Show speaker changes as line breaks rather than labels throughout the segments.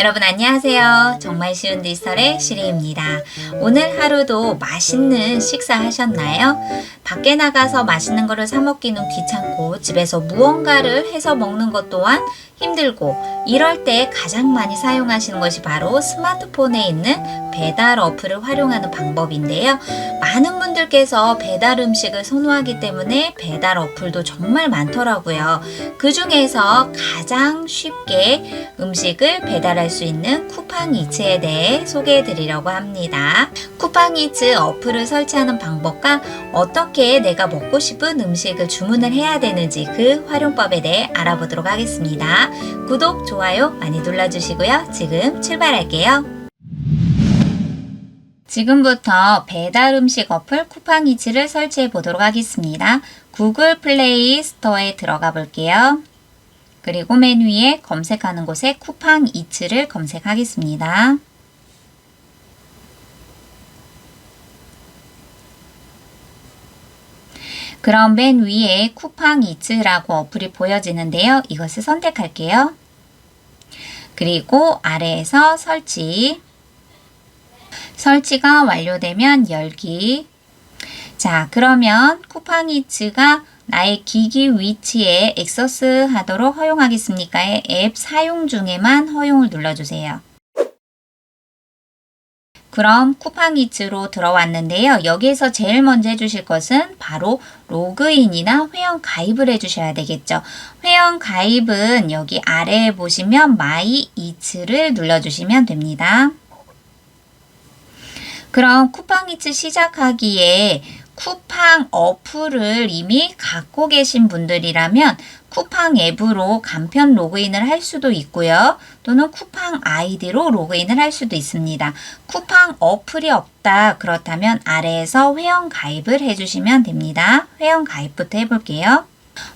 여러분 안녕하세요. 정말 쉬운 디지털의 시리입니다. 오늘 하루도 맛있는 식사 하셨나요? 밖에 나가서 맛있는 거를 사 먹기는 귀찮고 집에서 무언가를 해서 먹는 것 또한 힘들고 이럴 때 가장 많이 사용하시는 것이 바로 스마트폰에 있는 배달 어플을 활용하는 방법인데요. 많은 분들께서 배달 음식을 선호하기 때문에 배달 어플도 정말 많더라고요. 그 중에서 가장 쉽게 음식을 배달할 수 있는 쿠팡이츠에 대해 소개해 드리려고 합니다. 쿠팡이츠 어플을 설치하는 방법과 어떻게 내가 먹고 싶은 음식을 주문을 해야 되는지 그 활용법에 대해 알아보도록 하겠습니다. 구독, 좋아요 많이 눌러주시고요. 지금 출발할게요. 지금부터 배달 음식 어플 쿠팡이츠를 설치해 보도록 하겠습니다. 구글 플레이 스토어에 들어가 볼게요. 그리고 맨 위에 검색하는 곳에 쿠팡이츠를 검색하겠습니다. 그럼 맨 위에 쿠팡이츠라고 어플이 보여지는데요. 이것을 선택할게요. 그리고 아래에서 설치가 완료되면 열기. 자, 그러면 쿠팡이츠가 나의 기기 위치에 액세스 하도록 허용하겠습니까의 앱 사용 중에만 허용을 눌러주세요. 그럼 쿠팡이츠로 들어왔는데요. 여기에서 제일 먼저 해주실 것은 바로 로그인이나 회원 가입을 해주셔야 되겠죠. 회원 가입은 여기 아래에 보시면 마이 이츠를 눌러주시면 됩니다. 그럼 쿠팡이츠 시작하기에 쿠팡 어플을 이미 갖고 계신 분들이라면 쿠팡 앱으로 간편 로그인을 할 수도 있고요. 또는 쿠팡 아이디로 로그인을 할 수도 있습니다. 쿠팡 어플이 없다. 그렇다면 아래에서 회원 가입을 해주시면 됩니다. 회원 가입부터 해볼게요.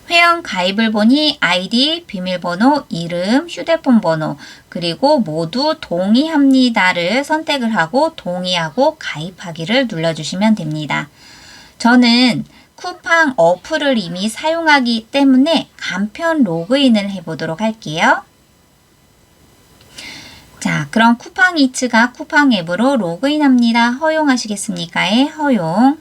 회원 가입을 보니 아이디, 비밀번호, 이름, 휴대폰 번호, 그리고 모두 동의합니다를 선택을 하고 동의하고 가입하기를 눌러주시면 됩니다. 저는 쿠팡 어플을 이미 사용하기 때문에 간편 로그인을 해보도록 할게요. 자, 그럼 쿠팡이츠가 쿠팡 앱으로 로그인합니다. 허용하시겠습니까의 허용.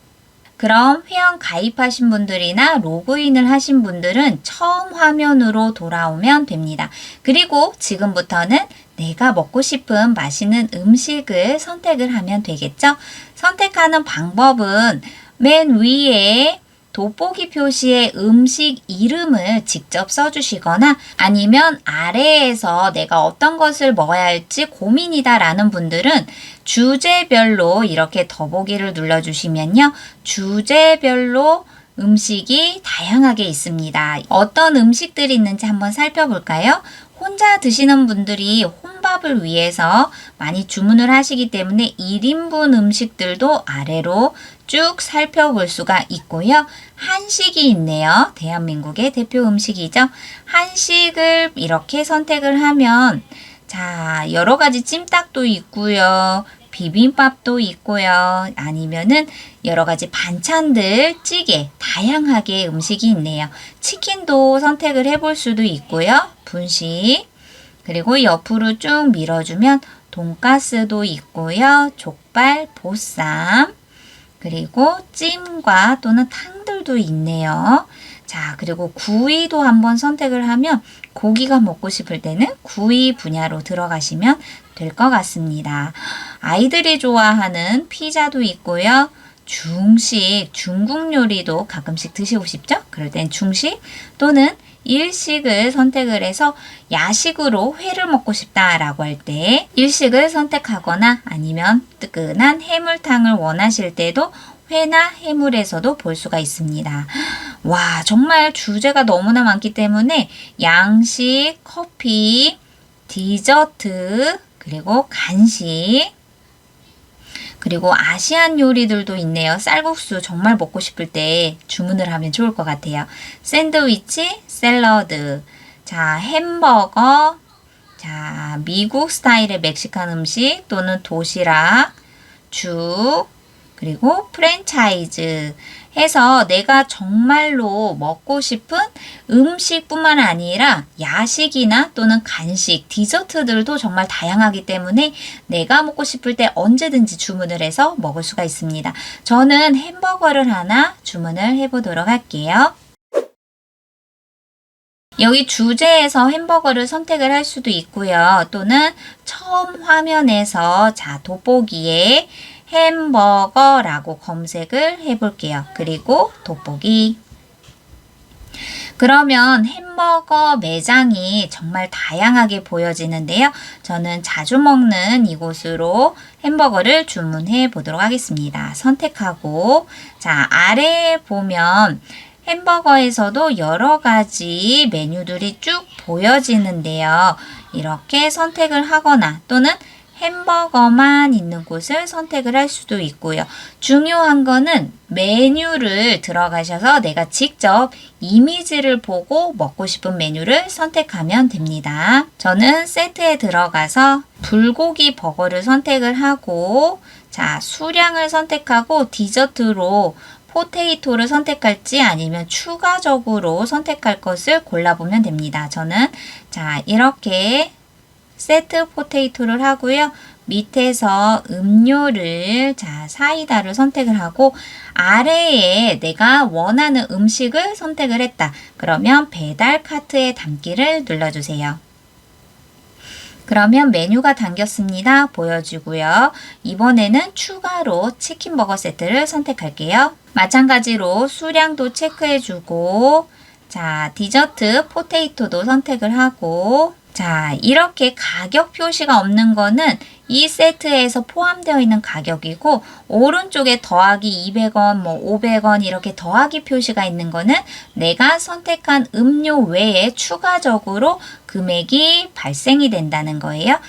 그럼 회원 가입하신 분들이나 로그인을 하신 분들은 처음 화면으로 돌아오면 됩니다. 그리고 지금부터는 내가 먹고 싶은 맛있는 음식을 선택을 하면 되겠죠? 선택하는 방법은 맨 위에 돋보기 표시에 음식 이름을 직접 써주시거나 아니면 아래에서 내가 어떤 것을 먹어야 할지 고민이다 라는 분들은 주제별로 이렇게 더보기를 눌러주시면요. 주제별로 음식이 다양하게 있습니다. 어떤 음식들이 있는지 한번 살펴볼까요? 혼자 드시는 분들이 혼밥을 위해서 많이 주문을 하시기 때문에 1인분 음식들도 아래로 쭉 살펴볼 수가 있고요. 한식이 있네요. 대한민국의 대표 음식이죠. 한식을 이렇게 선택을 하면 자, 여러 가지 찜닭도 있고요. 비빔밥도 있고요. 아니면은 여러 가지 반찬들, 찌개, 다양하게 음식이 있네요. 치킨도 선택을 해볼 수도 있고요. 분식. 그리고 옆으로 쭉 밀어주면 돈가스도 있고요. 족발, 보쌈. 그리고 찜과 또는 탕들도 있네요. 자, 그리고 구이도 한번 선택을 하면 고기가 먹고 싶을 때는 구이 분야로 들어가시면 될 것 같습니다. 아이들이 좋아하는 피자도 있고요. 중식, 중국 요리도 가끔씩 드시고 싶죠? 그럴 땐 중식 또는 일식을 선택을 해서 야식으로 회를 먹고 싶다라고 할 때 일식을 선택하거나 아니면 뜨끈한 해물탕을 원하실 때도 회나 해물에서도 볼 수가 있습니다. 와, 정말 주제가 너무나 많기 때문에 양식, 커피, 디저트, 그리고 간식, 그리고 아시안 요리들도 있네요. 쌀국수 정말 먹고 싶을 때 주문을 하면 좋을 것 같아요. 샌드위치, 샐러드, 자, 햄버거, 자, 미국 스타일의 멕시칸 음식 또는 도시락, 죽, 그리고 프랜차이즈, 해서 내가 정말로 먹고 싶은 음식뿐만 아니라 야식이나 또는 간식, 디저트들도 정말 다양하기 때문에 내가 먹고 싶을 때 언제든지 주문을 해서 먹을 수가 있습니다. 저는 햄버거를 하나 주문을 해보도록 할게요. 여기 주제에서 햄버거를 선택을 할 수도 있고요. 또는 처음 화면에서 돋보기에 햄버거라고 검색을 해볼게요. 그리고 돋보기. 그러면 햄버거 매장이 정말 다양하게 보여지는데요. 저는 자주 먹는 이곳으로 햄버거를 주문해 보도록 하겠습니다. 선택하고, 아래에 보면 햄버거에서도 여러 가지 메뉴들이 쭉 보여지는데요. 이렇게 선택을 하거나 또는 햄버거만 있는 곳을 선택을 할 수도 있고요. 중요한 거는 메뉴를 들어가셔서 내가 직접 이미지를 보고 먹고 싶은 메뉴를 선택하면 됩니다. 저는 세트에 들어가서 불고기 버거를 선택을 하고, 수량을 선택하고 디저트로 포테이토를 선택할지 아니면 추가적으로 선택할 것을 골라보면 됩니다. 저는 이렇게 세트 포테이토를 하고요. 밑에서 음료를 사이다를 선택을 하고 아래에 내가 원하는 음식을 선택을 했다. 그러면 배달 카트에 담기를 눌러주세요. 그러면 메뉴가 담겼습니다. 보여주고요. 이번에는 추가로 치킨버거 세트를 선택할게요. 마찬가지로 수량도 체크해주고, 디저트 포테이토도 선택을 하고, 이렇게 가격 표시가 없는 거는 이 세트에서 포함되어 있는 가격이고, 오른쪽에 더하기 200원, 500원 이렇게 더하기 표시가 있는 거는 내가 선택한 음료 외에 추가적으로 금액이 발생이 된다는 거예요.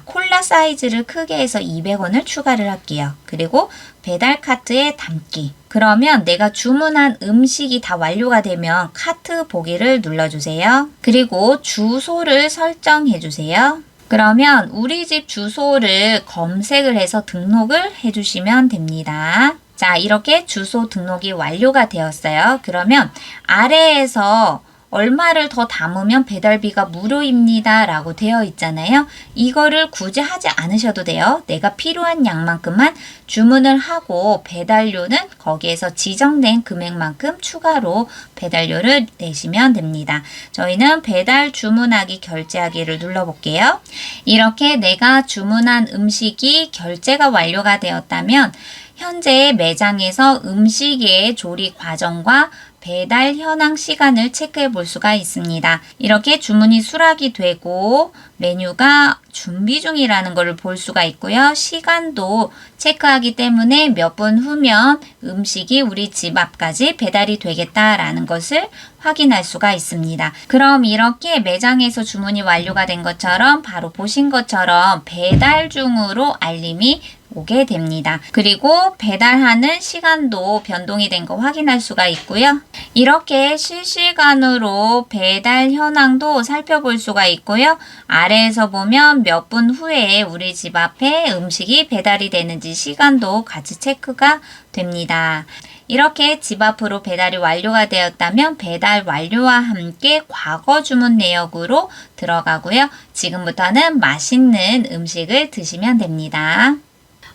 콜라 사이즈를 크게 해서 200원을 추가를 할게요. 그리고 배달 카트에 담기. 그러면 내가 주문한 음식이 다 완료가 되면 카트 보기를 눌러주세요. 그리고 주소를 설정해 주세요. 그러면 우리 집 주소를 검색을 해서 등록을 해주시면 됩니다. 이렇게 주소 등록이 완료가 되었어요. 그러면 아래에서 얼마를 더 담으면 배달비가 무료입니다 라고 되어 있잖아요. 이거를 굳이 하지 않으셔도 돼요. 내가 필요한 양만큼만 주문을 하고 배달료는 거기에서 지정된 금액만큼 추가로 배달료를 내시면 됩니다. 저희는 배달 주문하기 결제하기를 눌러볼게요. 이렇게 내가 주문한 음식이 결제가 완료가 되었다면 현재 매장에서 음식의 조리 과정과 배달 현황 시간을 체크해 볼 수가 있습니다. 이렇게 주문이 수락이 되고 메뉴가 준비 중이라는 것을 볼 수가 있고요. 시간도 체크하기 때문에 몇 분 후면 음식이 우리 집 앞까지 배달이 되겠다라는 것을 확인할 수가 있습니다. 그럼 이렇게 매장에서 주문이 완료가 된 것처럼 바로 보신 것처럼 배달 중으로 알림이 오게 됩니다. 그리고 배달하는 시간도 변동이 된 거 확인할 수가 있고요. 이렇게 실시간으로 배달 현황도 살펴볼 수가 있고요. 아래에서 보면 몇 분 후에 우리 집 앞에 음식이 배달이 되는지 시간도 같이 체크가 됩니다. 이렇게 집 앞으로 배달이 완료가 되었다면 배달 완료와 함께 과거 주문 내역으로 들어가고요. 지금부터는 맛있는 음식을 드시면 됩니다.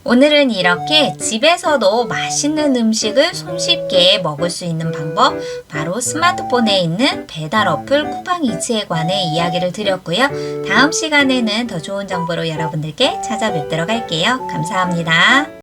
오늘은 이렇게 집에서도 맛있는 음식을 손쉽게 먹을 수 있는 방법, 바로 스마트폰에 있는 배달 어플 쿠팡이츠에 관해 이야기를 드렸고요. 다음 시간에는 더 좋은 정보로 여러분들께 찾아뵙도록 할게요. 감사합니다.